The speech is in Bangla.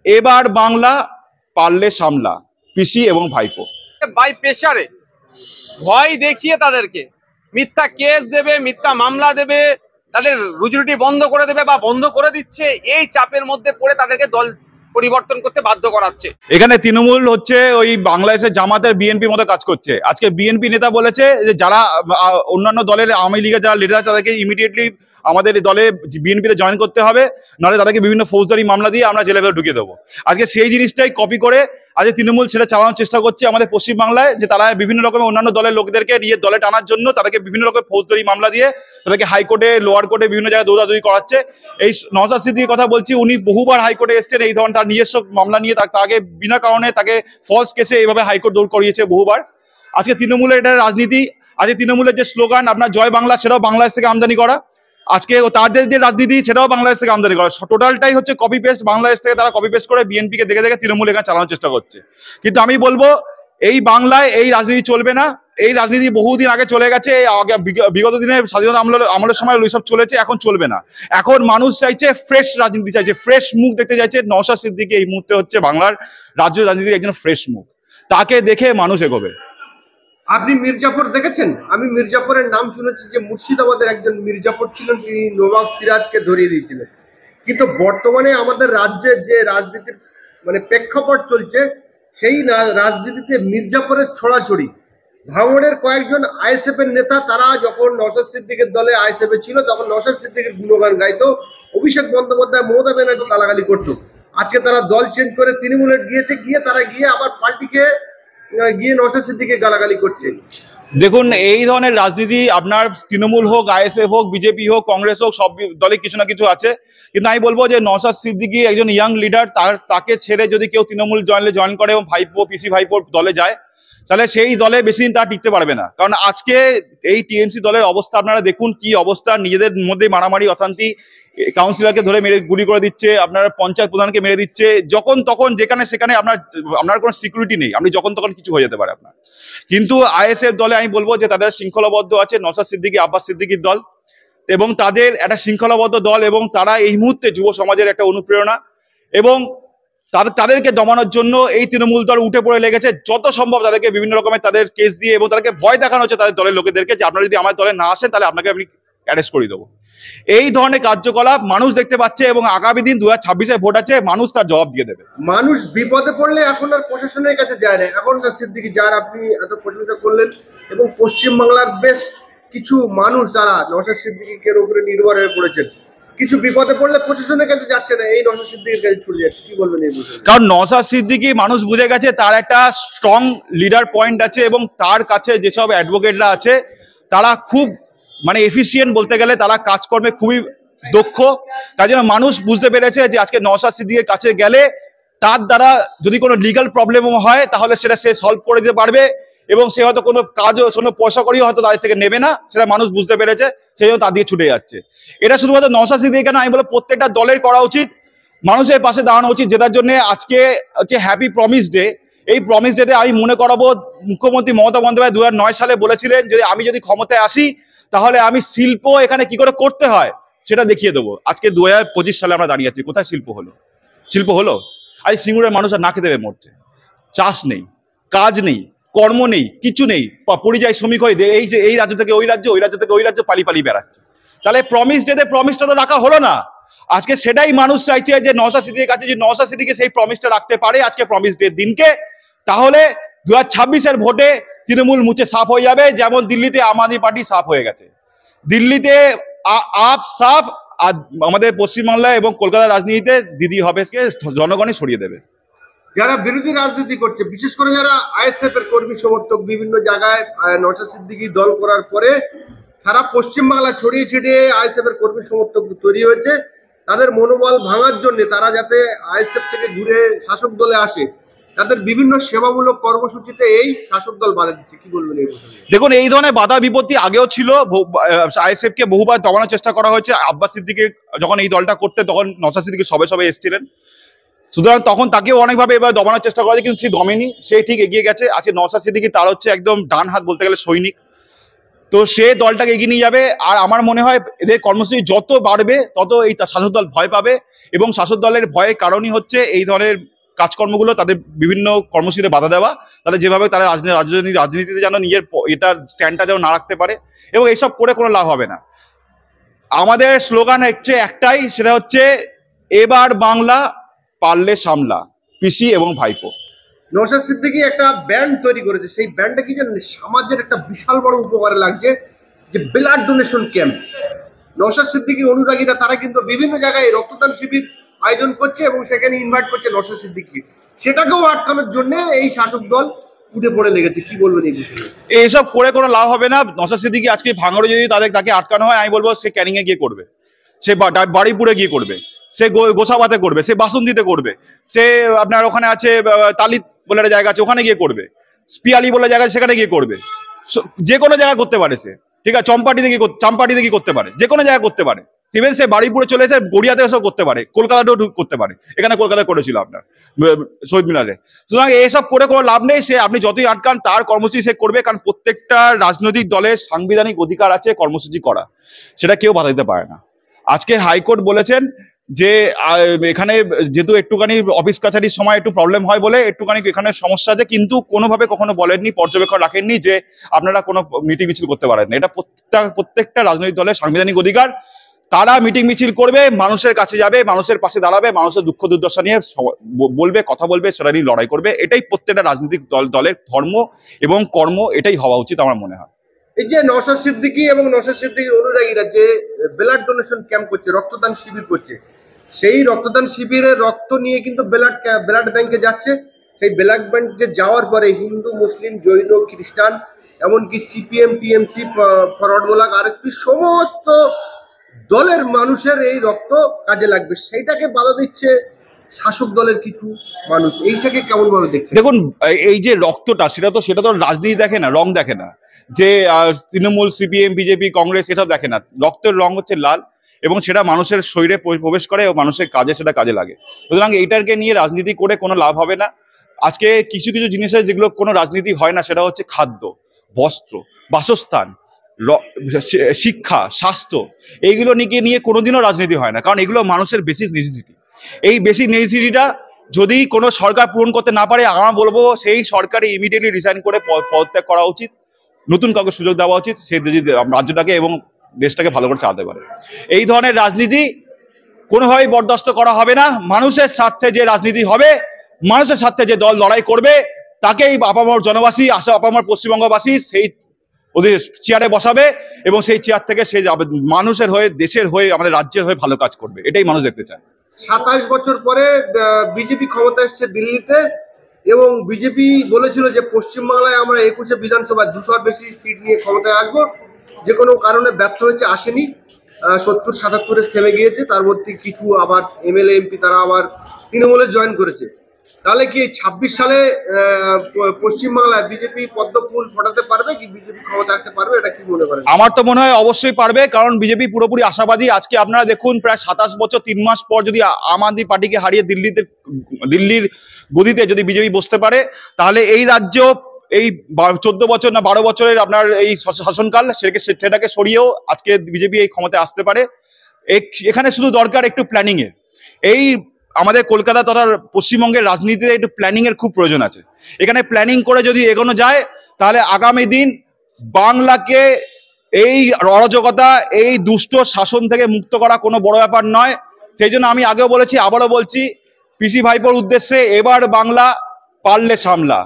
এবার বাংলা পারলে সামলা, পিসি এবং ভাইপো। বাই প্রেসারে ভয় দেখিয়ে তাদেরকে মিথ্যা কেস দেবে, মিথ্যা মামলা দেবে, তাদের রুজি বন্ধ করে দেবে বা বন্ধ করে দিচ্ছে, এই চাপের মধ্যে পড়ে তাদেরকে দল পরিবর্তন করতে বাধ্য করাচ্ছে। এখানে তৃণমূল হচ্ছে ওই বাংলাদেশের জামাতের বিএনপির মতো কাজ করছে। আজকে বিএনপি নেতা বলেছে যে যারা অন্যান্য দলের আওয়ামী লীগের যারা লিডার তাদেরকে ইমিডিয়েটলি আমাদের দলে বিএনপিতে জয়েন করতে হবে, নাহলে তাদেরকে বিভিন্ন ফৌজদারি মামলা দিয়ে আমরা জেলে ঢুকিয়ে দেবো। আজকে সেই জিনিসটাই কপি করে আজকে তৃণমূল সেটা চালানোর চেষ্টা করছে আমাদের পশ্চিমবাংলায়, যে তারা বিভিন্ন রকমের অন্যান্য দলের লোকদেরকে নিয়ে দলে টানার জন্য তাদেরকে বিভিন্ন রকমের ফৌজদারি মামলা দিয়ে তাদেরকে হাইকোর্টে, লোয়ার কোর্টে বিভিন্ন জায়গায় দৌড়াদৌড়ি করাচ্ছে। এই নওশাদ সিদ্দিকীর কথা বলছি, উনি বহুবার হাইকোর্টে এসেছেন এই ধরনের তার নিজস্ব মামলা নিয়ে, তাকে বিনা কারণে তাকে ফলস কেসে এইভাবে হাইকোর্ট দৌড় করিয়েছে বহুবার। আজকে তৃণমূলের এটা রাজনীতি। আজকে তৃণমূলের যে স্লোগান আপনার জয় বাংলা, সেটাও বাংলাদেশ থেকে আমদানি করা। আজকে তাদের যে রাজনীতি সেটাও বাংলাদেশ থেকে আমদানি করা। টোটালটাই হচ্ছে কপি পেস্ট, বাংলাদেশ থেকে তারা কপি পেস্ট করে বিএনপিকে দেখে দেখে তৃণমূল এখানে চালানোর চেষ্টা করছে। কিন্তু আমি বলবো এই বাংলায় এই রাজনীতি চলবে না। এই রাজনীতি বহুদিন আগে চলে গেছে, বিগত দিনে স্বাধীনতা আমলের সময় ওইসব চলেছে, এখন চলবে না। এখন মানুষ চাইছে ফ্রেশ রাজনীতি, চাইছে ফ্রেশ মুখ দেখতে চাইছে। নওশাদ সিদ্দিকী এই মুহূর্তে হচ্ছে বাংলার রাজ্য রাজনীতির একজন ফ্রেশ মুখ, তাকে দেখে মানুষ এগোবে। আপনি মির্জাফর দেখেছেন? আমি মির্জাফরের নাম শুনেছি যে মুর্শিদাবাদের একজন মির্জাফর ছিলেন, তিনি নবাব সিরাজকে ধরিয়ে দিয়েছিলেন। কিন্তু বর্তমানে আমাদের রাজ্যের যে রাজনীতির প্রেক্ষাপট চলছে, সেই রাজনীতিতে মির্জাফরের ছড়াছড়ি। ভাঙড়ের কয়েকজন আইএসএফ এর নেতা, তারা যখন নওশাদ সিদ্দিকের দলে আইএসএফ এ ছিল তখন নওশাদ সিদ্দিকের গুণগান গাইতো, অভিষেক বন্দ্যোপাধ্যায়, মমতা ব্যানার্জি গালাগালি করতো। আজকে তারা দল চেঞ্জ করে তৃণমূলে গিয়েছে, তারা গিয়ে আবার পার্টিকে গিয়ে নওশাদ সিদ্দিকী গালাগালি করছে। দেখুন, এই ধরনের রাজনীতি আপনার তৃণমূল হোক, আইএসএফ হোক, বিজেপি হোক, কংগ্রেস হোক, সব দলে কিছু না কিছু আছে। কিন্তু আমি বলবো যে নওশাদ সিদ্দিকী একজন ইয়াং লিডার, তাকে ছেড়ে যদি কেউ তৃণমূল জয়েন করে এবং ভাইপো, পিসি ভাইপোর দলে যায়, তাহলে সেই দলে বেশি দিন তারা টিকতে পারবে না। কারণ আজকে এই টিএমসি দলের অবস্থা আপনারা দেখুন কি অবস্থা, নিজেদের মধ্যে মারামারি, অশান্তি, কাউন্সিলরকে ধরে মেরে গুলি করে দিচ্ছে, আপনার পঞ্চায়েত প্রধানকে মেরে দিচ্ছে, যখন তখন যেখানে সেখানে আপনার কোনো সিকিউরিটি নেই, আপনি যখন তখন কিছু হয়ে যেতে পারে আপনার। কিন্তু আইএসএফ দলে আমি বলবো যে তাদের শৃঙ্খলাবদ্ধ আছে, নওশাদ সিদ্দিকী, আব্বাস সিদ্দিকীর দল, এবং তাদের একটা শৃঙ্খলাবদ্ধ দল, এবং তারা এই মুহূর্তে যুব সমাজের একটা অনুপ্রেরণা, এবং তাদেরকে দমানোর জন্য এই তৃণমূল দল উঠে পড়ে লেগেছে। যত সম্ভব তাদেরকে বিভিন্ন রকমের তাদের কেস দিয়ে এবং তাদেরকে ভয় দেখানো হচ্ছে তাদের দলের লোকেদেরকে, যে আপনারা যদি আমার দলে না আসেন তাহলে আপনাকে আমি অ্যারেস্ট করে দেবো। এই ধরনের কার্যকলাপ মানুষ দেখতে পাচ্ছে, এবং আগামী দিন 2026-এ ভোট আছে, মানুষ তার জবাব দিয়ে দেবে। মানুষ বিপদে পড়লে এখন আর প্রশাসনের কাছে যায় না। এখন সিদ্দিকী, যার আপনি এত প্রশংসা করলেন, এবং পশ্চিমবাংলার বেশ কিছু মানুষ যারা নওশাদ সিদ্দিকীর উপরে নির্ভর হয়ে পড়েছেন, কিছু বিপদে পড়লে প্রশাসনের কাছে যাচ্ছে না, এই নওশাদ সিদ্দিকীর কাছে ছুটে যাচ্ছে। কি বলবেন এই বিষয়ে? কারণ নওশাদ সিদ্দিকী মানুষ বুঝে গেছে তার একটা স্ট্রং লিডার পয়েন্ট আছে, এবং তার কাছে যেসব অ্যাডভোকেটরা আছে তারা খুব এফিসিয়েন্ট বলতে গেলে, তারা কাজকর্মে খুবই দক্ষ। তাই জন্য মানুষ বুঝতে পেরেছে যে আজকে নওশাদ সিদ্দিকীর কাছে গেলে তার দ্বারা যদি কোনো লিগাল প্রবলেমও হয় তাহলে সেটা সে সলভ করে দিতে পারবে, এবং সে হয়তো কোনো কাজও, কোনো পয়সা করিও হয়তো তাদের থেকে নেবে না, সেটা মানুষ বুঝতে পেরেছে, সেই জন্য তার দিকে ছুটে যাচ্ছে। এটা শুধুমাত্র নওশাদ সিদ্দিকী কেন, আমি বলবো প্রত্যেকটা দলের করা উচিত, মানুষের পাশে দাঁড়ানো উচিত, যেটার জন্য আজকে হচ্ছে হ্যাপি প্রমিস ডে। এই প্রমিস ডেতে আমি মনে করাবো, মুখ্যমন্ত্রী মমতা বন্দ্যোপাধ্যায় 2009 সালে বলেছিলেন যে আমি যদি ক্ষমতায় আসি তাহলে আমি শিল্প এখানে কি করে করতে হয় সেটা দেখিয়ে দেবো। আজকে 2025 সালে আমরা দাঁড়িয়ে আছি, কোথায় শিল্প হলো? শিল্প হলো? আজ সিঙ্গুরের মানুষ আর না খেতে পেয়ে মরছে, চাষ নেই, কাজ নেই, কর্ম নেই, কিছু নেই, পরিযায়ী শ্রমিক হয়ে এই রাজ্য থেকে ওই রাজ্য, ওই রাজ্য থেকে ওই রাজ্য পালিয়ে বেড়াচ্ছে। তাহলে প্রমিস ডেতে প্রমিসটা তো রাখা হলো না। আজকে সেটাই মানুষ চাইছে যে নওশাদ সিদ্দিকীর কাছে, যে নওশাদ সিদ্দিকী সেই প্রমিসটা রাখতে পারে আজকে প্রমিস ডের দিনকে, তাহলে 2026-এর ভোটে তৃণমূল মুছে সাফ হয়ে যাবে, যেমন দিল্লিতে আম আদমি পার্টি সাফ হয়ে গেছে। দিল্লিতে আপ সাফ, আর আমাদের পশ্চিমবাংলায় এবং কলকাতার রাজনীতিতে দিদি হবে, জনগণই সরিয়ে দেবে। যারা বিরোধী রাজনীতি করছে, বিশেষ করে যারা আইএসএফ এর কর্মী সমর্থক, বিভিন্ন জায়গায় নওশাদ সিদ্দিকী দল করার পরে সারা পশ্চিমবাংলা ছড়িয়ে ছিটিয়ে আইএসএফ এর কর্মী সমর্থক তৈরি হয়েছে, তাদের মনোবল ভাঙার জন্য তারা যাতে আইএসএফ থেকে ঘুরে শাসক দলে আসে, তাদের বিভিন্ন সেবামূলক কর্মসূচিতে এই শাসক দল বাধা দিচ্ছে। কি বলবেন এই বিষয়ে? দেখুন, এই ধরনের বাধা বিপত্তি আগেও ছিল, আইএসএফ কে বহুবার দমানোর চেষ্টা করা হয়েছে। আব্বাস সিদ্দিকী যখন এই দলটা করতে তখন নওশাদ সিদ্দিকী সবে এসেছিলেন, সুতরাং তখন তাকেও অনেকভাবে এবার দমানোর চেষ্টা করা হয়েছে, কিন্তু সে দমেনি, সে ঠিক এগিয়ে গেছে। আজকে নওশাদ সিদ্দিকী তার হচ্ছে একদম ডান হাত বলতে গেলে সৈনিক। তো সে দলটাকে এগিয়ে নিয়ে যাবে। আর আমার মনে হয় এদের কর্মসূচি যত বাড়বে তত এই শাসক দল ভয় পাবে, এবং শাসক দলের ভয়ের কারণই হচ্ছে এই ধরনের কাজকর্মগুলো, তাদের বিভিন্ন কর্মসূচিতে বাধা দেওয়া, তাদের যেভাবে তারা রাজনীতিতে যেন নিজের এটার স্ট্যান্ডটা যেন না রাখতে পারে, এবং এইসব করে কোনো লাভ হবে না। আমাদের স্লোগান হচ্ছে একটাই, সেটা হচ্ছে এবার বাংলা পারলে সামলা, পিসি এবং ভাইপো। নওশাদ সিদ্দিকী একটা ব্যান্ড তৈরি করেছে, সেই ব্যান্ডটা কি জানেন, সমাজের একটা বিশাল বড় উপকারে লাগছে, যে blood donation camp. Naushad Siddiqui অনুরাগীরা তারা কিন্তু বিভিন্ন জায়গায় রক্তদান শিবির আয়োজন করছে এবং সেখানে ইনভাইট করছে নওশাদ সিদ্দিকী। সেটাকেও আটকানোর জন্য এই শাসক দল উঠে পড়ে লেগেছে। কি বলবেন এই বিষয়ে? এইসব করে কোনো লাভ হবে না। নওশাদ সিদ্দিকী আজকে ভাঙড়ে যদি তাকে আটকানো হয়, আমি বলবো সে ক্যানিং এ গিয়ে করবে, সে বাড়িপুরে গিয়ে করবে, সে গোসাবাতে করবে, সে বাসন্তীতে করবে, সে আপনার ওখানে আছে তালিত বলে একটা জায়গা আছে, ওখানে গিয়ে করবে, পিয়ালি বলে জায়গা আছে, সেখানে গিয়ে করবে। যে কোনো জায়গায় করতে পারে সে, ঠিক আছে, চাম্পাটিতে গিয়ে করতে পারে, যে কোনো জায়গায় করতে পারে। ইভেন সে বাড়িপুরে চলে এসে গড়িয়াতে এসেও করতে পারে, কলকাতাতেও করতে পারে, এখানে কলকাতায় করেছিল আপনার শহীদ মিনারে। সুতরাং এসব করে কোনো লাভ নেই। সে আপনি যতই আটকান, তার কর্মসূচি সে করবে, কারণ প্রত্যেকটা রাজনৈতিক দলের সাংবিধানিক অধিকার আছে কর্মসূচি করা, সেটা কেউ বাধা দিতে পারে না। আজকে হাইকোর্ট বলেছেন যে এখানে যেহেতু একটুখানি অফিস কাছারির সময় একটু প্রবলেম হয় বলে একটুখানি এখানে সমস্যা আছে, কিন্তু কোনোভাবে কখনো বলেননি, পর্যবেক্ষণ রাখেননি যে আপনারা কোনো মিটিং মিছিল করতে পারেন না। এটা প্রত্যেকটা রাজনৈতিক দলের সাংবিধানিক অধিকার। তারা মিটিং মিছিল করবে, মানুষের কাছে যাবে, মানুষের পাশে দাঁড়াবে, মানুষের দুঃখ দুর্দশা নিয়ে বলবে, কথা বলবে, সেটা নিয়ে লড়াই করবে। এটাই প্রত্যেকটা রাজনৈতিক দলের ধর্ম এবং কর্ম, এটাই হওয়া উচিত আমার মনে হয়। এই যে নওশাদ সিদ্দিকী এবং নওশাদ সিদ্দিকী অনুরাগীরা যে ব্লাড ডোনেশন ক্যাম্প করছে, রক্তদান শিবির করছে, সেই রক্তদান শিবিরের রক্ত নিয়ে কিন্তু ব্লাড ব্যাংকে যাচ্ছে। সেই ব্লাড ব্যাংকে যাওয়ার পরে হিন্দু, মুসলিম, জৈন, খ্রিস্টান, এমনকি CPM, TMC, forward block, RSP সমস্ত দলের মানুষের এই রক্ত কাজে লাগবে, সেইটাকে বাধা দিচ্ছে শাসক দলের কিছু মানুষ। এইটাকে কেমন ভাবে দেখছে? দেখুন, এই যে রক্তটা, সেটা তো রাজনীতি দেখে না, রং দেখে না, যে তৃণমূল, সিপিএম, বিজেপি, কংগ্রেস এটাও দেখে না। রক্তের রং হচ্ছে লাল, এবং সেটা মানুষের শরীরে প্রবেশ করে এবং মানুষের কাজে সেটা কাজে লাগে। সুতরাং এইটাকে নিয়ে রাজনীতি করে কোনো লাভ হবে না। আজকে কিছু কিছু জিনিসের যেগুলো কোনো রাজনীতি হয় না, সেটা হচ্ছে খাদ্য, বস্ত্র, বাসস্থান, শিক্ষা, স্বাস্থ্য, এইগুলো নিয়ে কোনোদিনও রাজনীতি হয় না, কারণ এগুলো মানুষের বেসিক নেসেসিটি। এই বেসিক নেসেসিটিটা যদি কোনো সরকার পূরণ করতে না পারে, আমরা বলবো সেই সরকারে ইমিডিয়েটলি রিজাইন করে পদত্যাগ করা উচিত, নতুন কাউকে সুযোগ দেওয়া উচিত, সে যদি রাজ্যটাকে এবং দেশটাকে ভালো করে চালাতে পারে। এই ধরনের রাজনীতি কোনোভাবেই বরদাস্ত করা হবে না। মানুষের স্বার্থে যে রাজনীতি হবে, মানুষের স্বার্থে যে দল লড়াই করবে, তাকেই আপামর জনবাসী, আপামর পশ্চিমবঙ্গবাসী সেই ওদের চেয়ারে বসাবে, এবং সেই চেয়ার থেকে সে মানুষের হয়ে, দেশের হয়ে, আমাদের রাজ্যের হয়ে ভালো কাজ করবে। এটাই মানুষ দেখতে চায়। 27 বছর পরে বিজেপি ক্ষমতা এসছে দিল্লিতে, এবং বিজেপি বলেছিল যে পশ্চিমবাংলায় আমরা 21 বিধানসভা 200-র বেশি সিট নিয়ে ক্ষমতায় আসবো। যে কোনো কারণে ব্যর্থ হয়েছে, আসেনি। 70-77-এ থেমে গিয়েছে। তার মধ্যে কিছু আবার এমএলএ, এমপি তারা আবার তৃণমূলে জয়েন করেছে। তাহলে কি 26 সালে পশ্চিমবাংলায় বিজেপি পদ্ম ফুল ফোটাতে পারবে কি? বিজেপি ক্ষমতা আসতে পারবে? এটা কি মনে করেন? আমার তো মনে হয় অবশ্যই পারবে, কারণ বিজেপি পুরোপুরি আশাবাদী। আজকে আপনারা দেখুন, প্রায় 27 বছর 3 মাস পর যদি আম আদমি পার্টিকে হারিয়ে দিল্লির গদিতে যদি বিজেপি বসতে পারে, তাহলে এই রাজ্য এই 14 বছর না 12 বছরের আপনার এই শাসনকাল, সেটাকে সরিয়েও আজকে বিজেপি এই ক্ষমতায় আসতে পারে। এখানে শুধু দরকার একটু প্ল্যানিং এর। এই আমাদের কলকাতা তথা পশ্চিমবঙ্গের রাজনীতিতে একটু প্ল্যানিং এর খুব প্রয়োজন আছে। এখানে প্ল্যানিং করে যদি এগোনো যায়, তাহলে আগামী দিন বাংলাকে এই অরাজকতা, এই দুষ্ট শাসন থেকে মুক্ত করা কোনো বড় ব্যাপার নয়। সেই জন্য আমি আগেও বলেছি, আবারও বলছি, পিসি ভাইপোর উদ্দেশ্যে, এবার বাংলা পারলে সামলা।